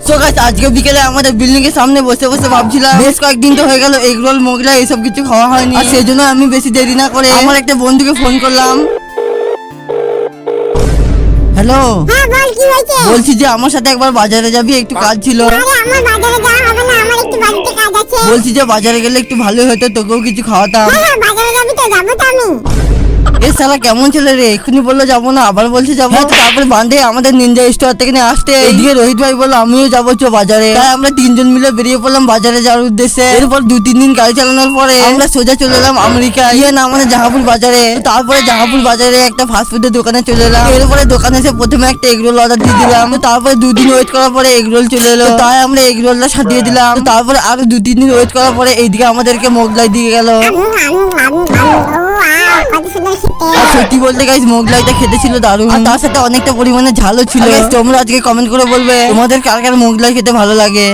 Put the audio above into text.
তো গাইস আজকে বিকেলে আমাদের বিল্ডিং এর সামনে বসে বসে ভাবছিলাম বেশ কয়েকদিন তো হয়ে গেল এগ রোল মোগলাই এইসব কিছু খাওয়া হয়নি, আর সেই জন্য আমি বেশি দেরি না করে আমার একটা বন্ধুকে ফোন করলাম। হ্যালো, হ্যাঁ বল, কি হয়েছে? বলছি যে আমার সাথে একবার বাজারে যাবি, একটু কাজ ছিল। আরে আমার বাজারে যাওয়া হবে না, আমার একটু বাড়িতে কাজ আছে। বলছি যে বাজারে গেলে একটু ভালোই হতো, তোকেও কিছু খাওয়াতাম। হ্যাঁ বাজারে যাবি তো? যাবো তো আমি। এ শালা কেমন ছেলে রে, এক্ষুনি বললো যাবো না, আবার বলছে যাবো। তারপরে বান্ধে আমাদের নিনজা স্টোর থেকে নিয়ে আসতে এদিকে রোহিত ভাই বললো আমিও যাবো চো বাজারে। তাই আমরা তিনজন মিলে বেরিয়ে পড়লাম বাজারে যাওয়ার উদ্দেশ্যে। এরপর 2-3 দিন গাড়ি চালানোর পরে আমরা সোজা চলে এলাম আমেরিকা, ইয়ে না মানে জাহাপুর বাজারে। তারপরে জাহাপুর বাজারে একটা ফাস্ট ফুডের দোকানে চলে এলাম। এরপরে দোকানে এসে প্রথমে একটা এগ রোল অর্ডার দিয়ে দিলাম। তারপরে 2 দিন ওয়েট করার পরে এগ রোল চলে এলো, তাই আমরা এগ রোলটা সাজিয়ে দিলাম। তারপরে আরো 2-3 দিন ওয়েট করার পরে এইদিকে আমাদেরকে মোগলাই দিয়ে গেল। কত সুন্দর খেতে। আর সত্যি বলতে গাইস মোগলাইটা খেতে ছিল দারুণ, আর তার সাথে অনেকটা পরিমাণে ঝালও ছিল। তোমরা আজকে কমেন্ট করে বলবে তোমাদের কার কার মোগলাই খেতে ভালো লাগে।